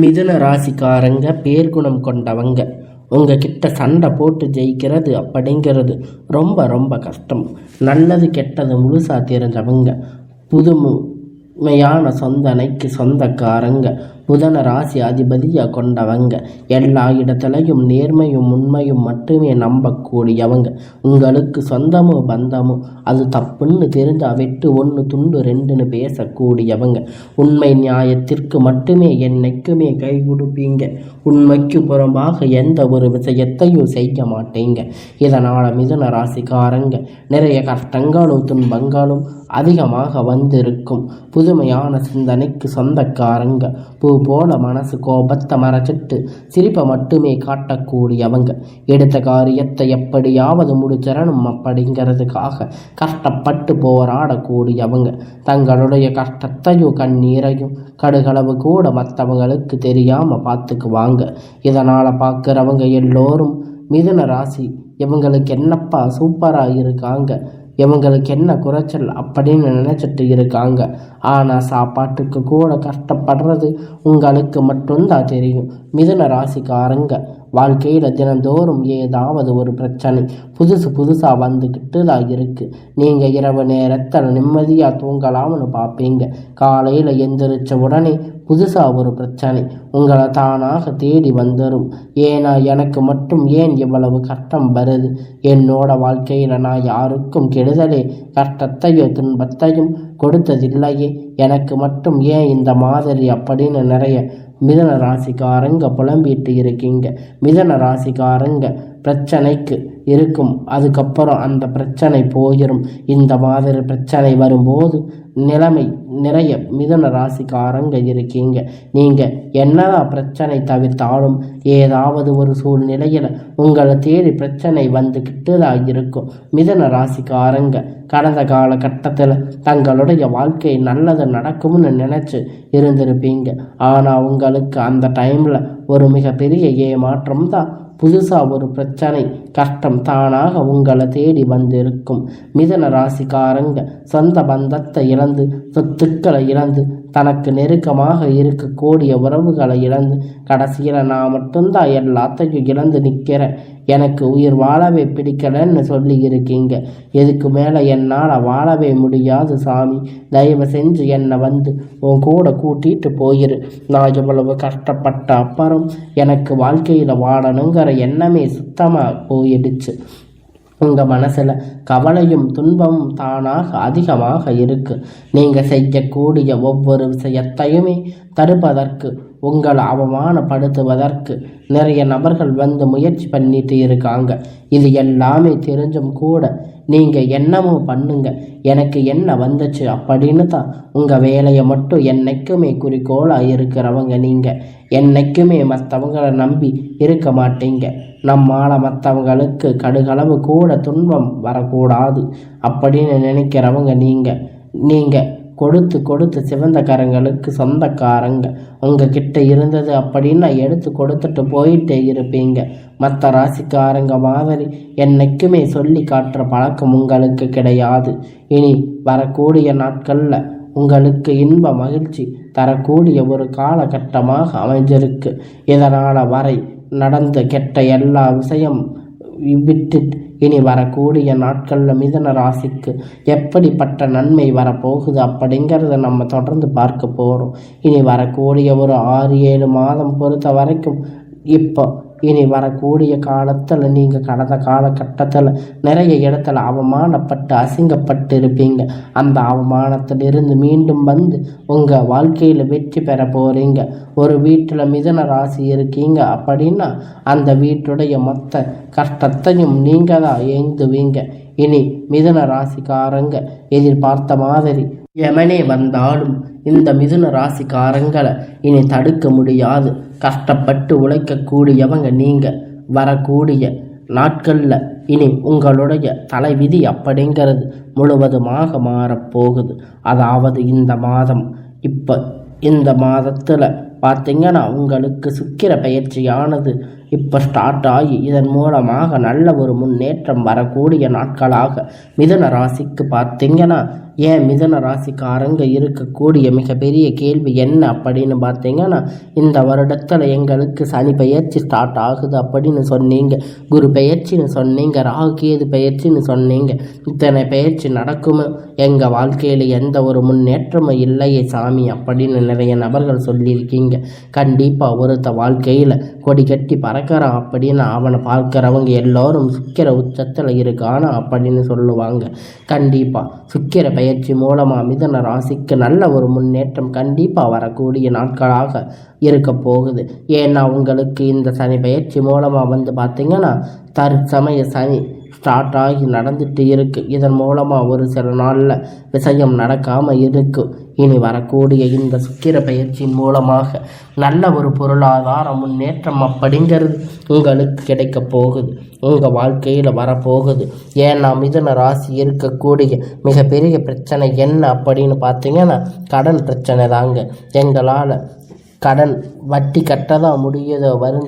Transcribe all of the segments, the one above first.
மிதுன ராசிக்காரங்க பேர்குணம் கொண்டவங்க. உங்ககிட்ட சண்டை போட்டு ஜெயிக்கிறது அப்படிங்கிறது ரொம்ப ரொம்ப கஷ்டம். நல்லது கெட்டது முழுசா தெரிஞ்சவங்க. புதுமையான சொந்தனைக்கு சொந்தக்காரங்க. புதன ராசி அதிபதியாக கொண்டவங்க. எல்லா இடத்துலையும் நேர்மையும் உண்மையும் மட்டுமே நம்பக்கூடியவங்க. உங்களுக்கு சொந்தமோ பந்தமோ அது தப்புன்னு தெரிஞ்சா வெட்டு ஒன்று துண்டு ரெண்டுன்னு பேசக்கூடியவங்க. உண்மை நியாயத்திற்கு மட்டுமே என்னைக்குமே கை கொடுப்பீங்க. உண்மைக்கு புறம்பாக எந்த ஒரு விஷயத்தையும் செய்ய மாட்டீங்க. இதனால் மிதுன ராசிக்காரங்க நிறைய கஷ்டங்களும் துன்பங்களும் அதிகமாக வந்திருக்கும். புதுமையான சிந்தனைக்கு சொந்தக்காரங்க. பூ போல மனசு கோபத்தை மறைச்சிட்டு சிரிப்பை மட்டுமே காட்டக்கூடியவங்க. எடுத்த காரியத்தை எப்படியாவது முடிச்சிடணும் அப்படிங்கிறதுக்காக கஷ்டப்பட்டு போராடக்கூடியவங்க. தங்களுடைய கஷ்டத்தையும் கண்ணீரையும் கடுகளவு கூட மற்றவங்களுக்கு தெரியாமல் பார்த்துக்குவாங்க. இதனால் பார்க்குறவங்க எல்லோரும் மிதுன ராசி இவங்களுக்கு என்னப்பா சூப்பராக இருக்காங்க, இவங்களுக்கு என்ன குறைச்சல் அப்படின்னு நினச்சிட்டு இருக்காங்க. ஆனால் சாப்பாட்டுக்கு கூட கஷ்டப்படுறது உங்களுக்கு மட்டும்தான் தெரியும். மிதுன ராசிக்காரங்க வாழ்க்கையில் தினந்தோறும் ஏதாவது ஒரு பிரச்சனை புதுசாக வந்துக்கிட்டு தான் இருக்குது. நீங்கள் இரவு நேரத்தில் நிம்மதியாக தூங்கலாம்னு பார்ப்பீங்க. காலையில் எந்திரிச்ச உடனே புதுசாக ஒரு பிரச்சனை உங்களை தானாக தேடி வந்துடும். ஏன்னா எனக்கு மட்டும் ஏன் இவ்வளவு கஷ்டம் வருது? என்னோட வாழ்க்கையில் நான் யாருக்கும் கெடுதலே கஷ்டத்தையும் துன்பத்தையும் கொடுத்ததில்லையே, எனக்கு மட்டும் ஏன் இந்த மாதிரி அப்படின்னு நிறைய மிதுன ராசிக்காரங்க புலம்பிட்டு இருக்கீங்க. மிதுன ராசிக்காரங்க பிரச்சனைக்கு இருக்கும், அதுக்கப்புறம் அந்த பிரச்சனை போயிடும். இந்த மாதிரி பிரச்சனை வரும்போது நிலைமை நிறைய மிதுன ராசிக்காரங்க இருக்கீங்க. நீங்கள் என்னதான் பிரச்சனை தவிர்த்தாலும் ஏதாவது ஒரு சூழ்நிலையில் உங்களை தேடி பிரச்சனை வந்துக்கிட்டு தான் இருக்கும். மிதுன ராசிக்காரங்க கடந்த காலகட்டத்தில் தங்களுடைய வாழ்க்கை நல்லது நடக்கும்னு நினச்சி இருந்திருப்பீங்க. ஆனால் உங்களுக்கு அந்த டைமில் ஒரு மிகப்பெரிய ஏமாற்றம் தான். புதுசாக ஒரு பிரச்சனை கஷ்டம் தானாக உங்களை தேடி வந்திருக்கும். மிதுன ராசிக்காரங்க சொந்த பந்தத்தை இழந்து சொத்துக்களை இழந்து தனக்கு நெருக்கமாக இருக்கக்கூடிய உறவுகளை இழந்து கடைசியில் நான் மட்டும்தான் எல்லாத்தையும் இழந்து நிற்கிறேன், எனக்கு உயிர் வாழவே பிடிக்கலன்னு சொல்லி இருக்கீங்க. எதுக்கு மேலே என்னால் வாழவே முடியாது சாமி, தயவு செஞ்சு என்னை வந்து உன் கூட கூட்டிகிட்டு போயிரு. நான் இவ்வளவு கஷ்டப்பட்ட அப்புறம் எனக்கு வாழ்க்கையில் வாழணுங்கிற எண்ணமே சுத்தமாக போயிடுச்சு. உங்கள் மனசில் கவலையும் துன்பமும் தானாக அதிகமாக இருக்குது. நீங்கள் செய்யக்கூடிய ஒவ்வொரு விஷயத்தையுமே தடுப்பதற்கு உங்களை அவமானப்படுத்துவதற்கு நிறைய நபர்கள் வந்து முயற்சி பண்ணிட்டு இருக்காங்க. இது எல்லாமே தெரிஞ்சும் கூட நீங்கள் என்னமோ பண்ணுங்க, எனக்கு என்ன வந்துச்சு அப்படின்னு தான் உங்கள் வேலையை மட்டும் என்றைக்குமே குறிக்கோளாக இருக்கிறவங்க. நீங்கள் என்றைக்குமே மற்றவங்களை நம்பி இருக்க மாட்டீங்க. நம்மால் மற்றவங்களுக்கு கடுகளவு கூட துன்பம் வரக்கூடாது அப்படின்னு நினைக்கிறவங்க. நீங்கள் கொடுத்து சிவந்த கரங்களுக்கு சொந்தக்காரங்க. உங்ககிட்ட இருந்தது அப்படின்னா எடுத்து கொடுத்துட்டு போயிட்டே இருப்பீங்க. மற்ற ராசிக்காரங்க மாதிரி என்னைக்குமே சொல்லி காட்டுற பழக்கம் உங்களுக்கு கிடையாது. இனி வரக்கூடிய நாட்களில் உங்களுக்கு இன்ப மகிழ்ச்சி தரக்கூடிய ஒரு காலகட்டமாக அமைஞ்சிருக்கு. இதனால் வரை நடந்த கெட்ட எல்லா விஷயம் விட்டு இனி வரக்கூடிய நாட்களில் மிதுன ராசிக்கு எப்படிப்பட்ட நன்மை வரப்போகுது அப்படிங்கிறத நம்ம தொடர்ந்து பார்க்க போகிறோம். இனி வரக்கூடிய ஒரு 6-7 மாதம் பொறுத்த வரைக்கும் இப்போ இனி வரக்கூடிய காலத்தில் நீங்கள் கடந்த காலகட்டத்தில் நிறைய இடத்துல அவமானப்பட்டு அசிங்கப்பட்டு இருப்பீங்க. அந்த அவமானத்திலிருந்து மீண்டும் வந்து உங்கள் வாழ்க்கையில் வெற்றி பெற போகிறீங்க. ஒரு வீட்டில் மிதுன ராசி இருக்கீங்க அப்படின்னா அந்த வீட்டுடைய மொத்த கஷ்டத்தையும் நீங்கள் தான் ஏந்துவீங்க. இனி மிதுன ராசிக்காரங்க எதிர்பார்த்த மாதிரி எமனே வந்தாலும் இந்த மிதுன ராசிக்காரங்களை இனி தடுக்க முடியாது. கஷ்டப்பட்டு உழைக்கக்கூடியவங்க நீங்கள். வரக்கூடிய நாட்களில் இனி உங்களுடைய தலைவிதி அப்படிங்கிறது முழுவதுமாக மாறப்போகுது. அதாவது இந்த மாதம் இந்த மாதத்தில் பார்த்திங்கன்னா உங்களுக்கு சுக்கிர பயிற்சியானது இப்போ ஸ்டார்ட் ஆகி இதன் மூலமாக நல்ல ஒரு முன்னேற்றம் வரக்கூடிய நாட்களாக மிதுன ராசிக்கு பார்த்திங்கன்னா ஏன் மிதன ராசிக்காரங்க இருக்கக்கூடிய மிகப்பெரிய கேள்வி என்ன அப்படின்னு பார்த்தீங்கன்னா, இந்த வருடத்தில் எங்களுக்கு சனி பெயர்ச்சி ஸ்டார்ட் ஆகுது அப்படின்னு சொன்னீங்க, குரு பெயர்ச்சின்னு சொன்னீங்க, ராகு கேது பெயர்ச்சின்னு சொன்னீங்க. இத்தனை பெயர்ச்சி நடக்குமோ, எங்கள் வாழ்க்கையில் எந்த ஒரு முன்னேற்றமும் இல்லையே சாமி அப்படின்னு நிறைய நபர்கள் சொல்லியிருக்கீங்க. கண்டிப்பாக ஒருத்த வாழ்க்கையில் கொடி கட்டி பறக்கிறான் அப்படின்னு அவனை பார்க்குறவங்க எல்லோரும் சுக்கிர உச்சத்தில் இருக்கானா அப்படின்னு சொல்லுவாங்க. கண்டிப்பாக சுக்கிர பயிற்சி மூலமாக மிதன ராசிக்கு நல்ல ஒரு முன்னேற்றம் கண்டிப்பாக வரக்கூடிய நாட்களாக இருக்க போகுது. ஏன்னா உங்களுக்கு இந்த சனி பயிற்சி மூலமாக வந்து பார்த்திங்கன்னா தற்சமய சனி ஸ்டார்ட் ஆகி நடந்துட்டு இருக்குது. இதன் மூலமாக ஒரு சில நாளில் விஷயம் நடக்காமல் இருக்குது. இனி வரக்கூடிய இந்த சுக்கிர பயிற்சியின் மூலமாக நல்ல ஒரு பொருளாதார முன்னேற்றம் அப்படிங்கிறது உங்களுக்கு கிடைக்க போகுது, உங்கள் வாழ்க்கையில் வரப்போகுது. ஏன்னா மிதுன ராசி இருக்கக்கூடிய மிகப்பெரிய பிரச்சனை என்ன அப்படின்னு பார்த்தீங்கன்னா கடன் பிரச்சனை தாங்க. எங்களால் கடன் வட்டி கட்ட தான் முடியுதோ வரும்,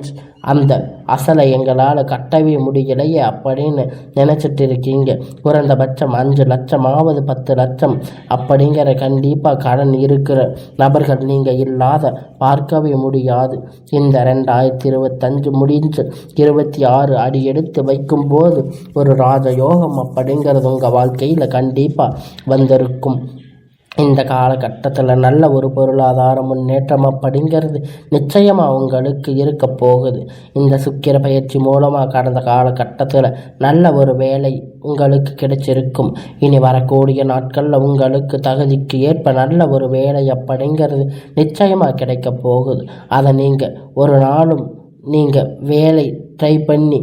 அந்த அசலை எங்களால் கட்டவே முடியலையே அப்படின்னு நினச்சிட்டு இருக்கீங்க. குறைந்தபட்சம் 5 லட்சமாவது 10 லட்சம் அப்படிங்கிற கண்டிப்பாக கடன் இருக்கிற நபர்கள் நீங்கள் இல்லாத பார்க்கவே முடியாது. இந்த 2025 முடிஞ்சு 26 அடி எடுத்து வைக்கும்போது ஒரு ராஜயோகம் அப்படிங்கிறது உங்கள் வாழ்க்கையில் கண்டிப்பாக வந்திருக்கும். இந்த காலகட்டத்தில் நல்ல ஒரு பொருளாதார முன்னேற்றம் அப்படிங்கிறது நிச்சயமாக உங்களுக்கு இருக்க போகுது. இந்த சுக்கிர பயிற்சி மூலமாக கடந்த காலகட்டத்தில் நல்ல ஒரு வேலை உங்களுக்கு கிடைச்சிருக்கும். இனி வரக்கூடிய நாட்களில் உங்களுக்கு தகுதிக்கு ஏற்ப நல்ல ஒரு வேலை அப்படிங்கிறது நிச்சயமாக கிடைக்க போகுது. அதை நீங்கள் ஒரு நாளும் நீங்கள் வேலை ட்ரை பண்ணி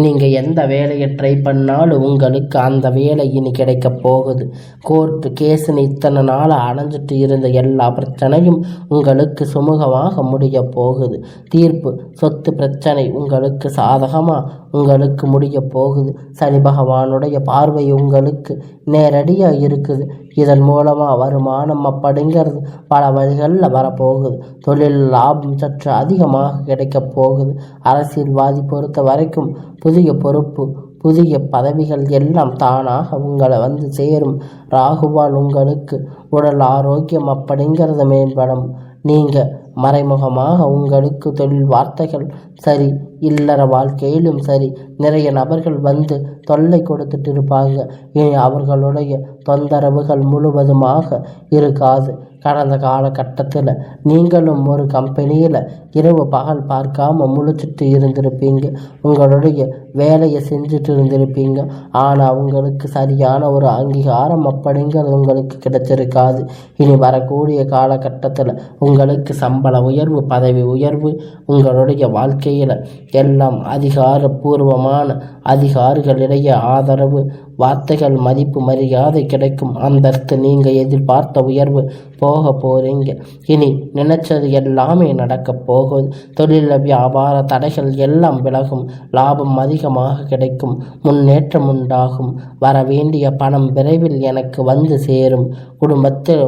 நீங்கள் எந்த வேலையை ட்ரை பண்ணாலும் உங்களுக்கு அந்த வேலை இனி கிடைக்க போகுது. கோர்ட்டு கேஸுன்னு இத்தனை நாளாக அடைஞ்சிட்டு இருந்த எல்லா பிரச்சனையும் உங்களுக்கு சுமூகமாக முடிய போகுது. தீர்ப்பு சொத்து பிரச்சனை உங்களுக்கு சாதகமாக உங்களுக்கு முடிய போகுது. சனி பகவானுடைய பார்வை உங்களுக்கு நேரடியாக இருக்குது. இதன் மூலமாக வருமானம் அப்படிங்கிறது பல வழிகளில் வரப்போகுது. தொழில் லாபம் சற்று அதிகமாக கிடைக்க போகுது. அரசியல்வாதி பொறுத்த வரைக்கும் புதிய பொறுப்பு புதிய பதவிகள் எல்லாம் தானாக உங்களை வந்து சேரும். ராகுவால் உங்களுக்கு உடல் ஆரோக்கியம் அப்படிங்கிறது மேம்படும். நீங்கள் மறைமுகமாக உங்களுக்கு தொழில் வார்த்தைகள் சரி, இல்லற வாழ்க்கையிலும் சரி, நிறைய நபர்கள் வந்து தொல்லை கொடுத்துட்டு இருப்பாங்க. இனி அவர்களுடைய தொந்தரவுகள் முழுவதுமாக இருக்காது. கடந்த காலகட்டத்தில் நீங்களும் ஒரு கம்பெனியில் இரவு பகல் பார்க்காம முழிச்சிட்டு இருந்திருப்பீங்க. உங்களுடைய வேலையை செஞ்சுட்டு இருந்திருப்பீங்க. ஆனால் உங்களுக்கு சரியான ஒரு அங்கீகாரம் அப்படிங்கிறது உங்களுக்கு கிடைச்சிருக்காது. இனி வரக்கூடிய காலகட்டத்தில் உங்களுக்கு சம்பள உயர்வு, பதவி உயர்வு, உங்களுடைய வாழ்க்கையில் எல்லாம் அதிகாரபூர்வமான அதிகாரிகளிடையே ஆதரவு, வார்த்தைகள், மதிப்பு, மரியாதை கிடைக்கும். அந்தஸ்து, நீங்கள் எதிர்பார்த்த உயர்வு போக போகிறீங்க. இனி நினைச்சது எல்லாமே நடக்க போகுது. தொழில் வியாபார தடைகள் எல்லாம் விலகும். லாபம் அதிகமாக கிடைக்கும். முன்னேற்றம் உண்டாகும். வர வேண்டிய பணம் விரைவில் எனக்கு வந்து சேரும். குடும்பத்தில்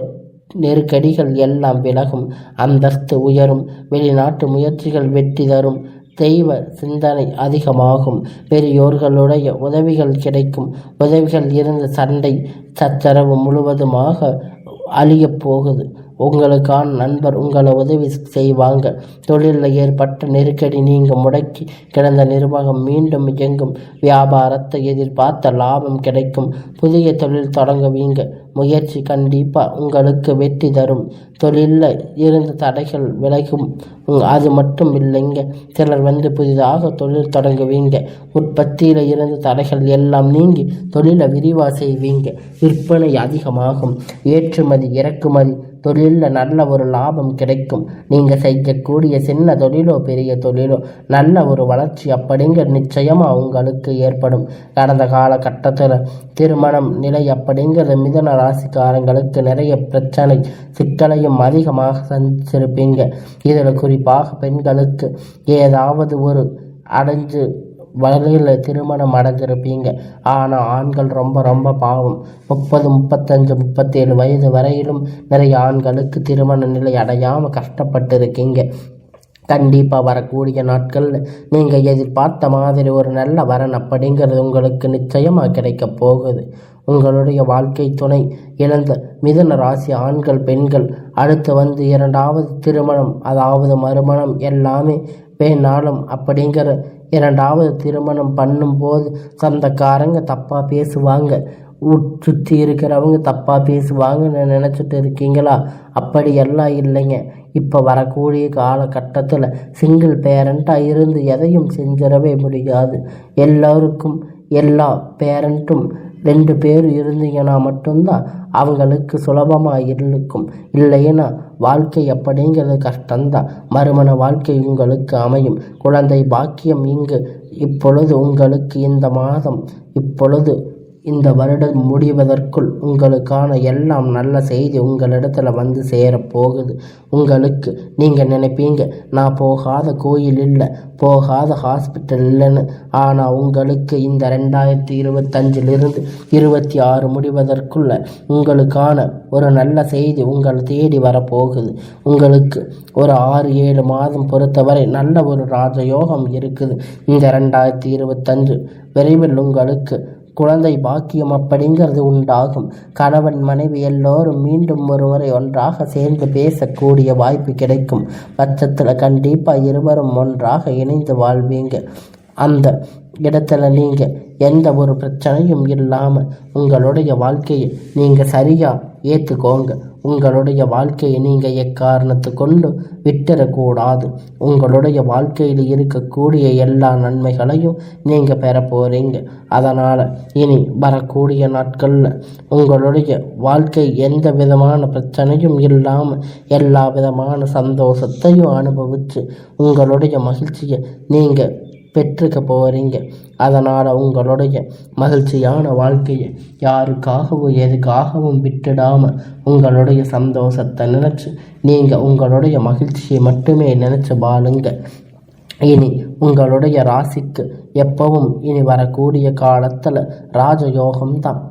நெருக்கடிகள் எல்லாம் விலகும். அந்தஸ்து உயரும். வெளிநாட்டு முயற்சிகள் வெற்றி தரும். தெய்வ சிந்தனை அதிகமாகும். பெரியோர்களுடைய உதவிகள் கிடைக்கும். உதவிகள் இருந்த சண்டை சச்சரவு முழுவதுமாக அழியப் போகுது. உங்களுக்கான நண்பர் உங்களை உதவி செய்வாங்க. தொழிலில் ஏற்பட்ட நெருக்கடி நீங்க முடக்கி கிடந்த நிர்வாகம் மீண்டும் இயங்கும். வியாபாரத்தை எதிர்பார்த்த லாபம் கிடைக்கும். புதிய தொழில் தொடங்குவீங்க. முயற்சி கண்டிப்பாக உங்களுக்கு வெற்றி தரும். தொழிலில் இருந்த தடைகள் விலகும். அது மட்டும் இல்லைங்க, சிலர் வந்து புதிதாக தொழில் தொடங்குவீங்க. உற்பத்தியில் இருந்த தடைகள் எல்லாம் நீங்கி தொழிலை விரிவாக செய்வீங்க. விற்பனை அதிகமாகும். ஏற்றுமதி இறக்குமதி தொழிலில் நல்ல ஒரு லாபம் கிடைக்கும். நீங்கள் செய்யக்கூடிய சின்ன தொழிலோ பெரிய தொழிலோ நல்ல ஒரு வளர்ச்சி அப்படிங்கிற நிச்சயமாக உங்களுக்கு ஏற்படும். கடந்த காலகட்டத்தில் திருமணம் நிலை அப்படிங்கிற மிதுன ராசிக்காரங்களுக்கு நிறைய பிரச்சனை சிக்கலையும் அதிகமாக சந்திச்சிருப்பீங்க. இதில் குறிப்பாக பெண்களுக்கு ஏதாவது ஒரு அடைஞ்சு வகையில் திருமணம் அடைஞ்சிருப்பீங்க. ஆனால் ஆண்கள் ரொம்ப ரொம்ப பாவம். 30, 35, 37 வயது வரையிலும் நிறைய ஆண்களுக்கு திருமண நிலை அடையாமல் கஷ்டப்பட்டு இருக்கீங்க. கண்டிப்பாக வரக்கூடிய நாட்களில் நீங்கள் எதிர்பார்த்த மாதிரி ஒரு நல்ல வரன் அப்படிங்கிறது உங்களுக்கு நிச்சயமாக கிடைக்க போகுது. உங்களுடைய வாழ்க்கை துணை இழந்த மிதுன ராசி ஆண்கள் பெண்கள் அடுத்து இரண்டாவது திருமணம் அதாவது மறுமணம் எல்லாமே வேணாலும் அப்படிங்கிற இரண்டாவது திருமணம் பண்ணும்போது சொந்தக்காரங்க தப்பாக பேசுவாங்க, சுற்றி இருக்கிறவங்க தப்பாக பேசுவாங்கன்னு நினச்சிட்டு இருக்கீங்களா? அப்படியெல்லாம் இல்லைங்க. இப்போ வரக்கூடிய காலகட்டத்தில் சிங்கிள் பேரண்ட்டாக இருந்து எதையும் செஞ்சிடவே முடியாது. எல்லோருக்கும் எல்லா பேரண்ட்டும் 2 பேர் இருந்தீங்கன்னா மட்டும்தான் அவங்களுக்கு சுலபமாக இருக்கும். இல்லைன்னா வாழ்க்கை அப்படிங்கிறது கஷ்டம்தான். மறுமண வாழ்க்கை உங்களுக்கு அமையும். குழந்தை பாக்கியம் இப்பொழுது உங்களுக்கு இந்த வருடம் முடிவதற்குள் உங்களுக்கான எல்லாம் நல்ல செய்தி உங்களிடத்துல சேரப்போகுது. நீங்கள் நினைப்பீங்க, நான் போகாத கோயில் இல்லை, போகாத ஹாஸ்பிட்டல் இல்லைன்னு. ஆனால் உங்களுக்கு இந்த 2025 26 முடிவதற்குள்ள உங்களுக்கான ஒரு நல்ல செய்தி உங்களை தேடி வரப்போகுது. உங்களுக்கு ஒரு 6-7 மாதம் பொறுத்தவரை நல்ல ஒரு ராஜயோகம் இருக்குது. இந்த 2025 விரைவில் உங்களுக்கு குழந்தை பாக்கியம் அப்படிங்கிறது உண்டாகும். கணவன் மனைவி எல்லோரும் மீண்டும் ஒருமுறை ஒன்றாக சேர்ந்து பேசக்கூடிய வாய்ப்பு கிடைக்கும் பட்சத்தில் கண்டிப்பாக இருவரும் ஒன்றாக இணைந்து வாழ்வீங்க. அந்த இடத்துல நீங்கள் எந்த ஒரு பிரச்சனையும் இல்லாமல் உங்களுடைய வாழ்க்கையை நீங்கள் சரியாக ஏற்றுக்கோங்க. உங்களுடைய வாழ்க்கையை நீங்கள் எக்காரணத்தை கொண்டு விட்டுறக்கூடாது. உங்களுடைய வாழ்க்கையில் இருக்கக்கூடிய எல்லா நன்மைகளையும் நீங்கள் பெற போகிறீங்க. அதனால் இனி வரக்கூடிய நாட்களில் உங்களுடைய வாழ்க்கை எந்த விதமான பிரச்சனையும் இல்லாமல் எல்லா விதமான சந்தோஷத்தையும் அனுபவித்து உங்களுடைய மகிழ்ச்சியை நீங்கள் பெற்றுக்க போகிறீங்க. அதனால் உங்களுடைய மகிழ்ச்சியான வாழ்க்கையை யாருக்காகவும் எதுக்காகவும் விட்டுடாமல் உங்களுடைய சந்தோஷத்தை நினச்சி நீங்கள் உங்களுடைய மகிழ்ச்சியை மட்டுமே நினச்சி வாழுங்க. இனி உங்களுடைய ராசிக்கு எப்பவும் இனி வரக்கூடிய காலத்தில் ராஜயோகம்தான்.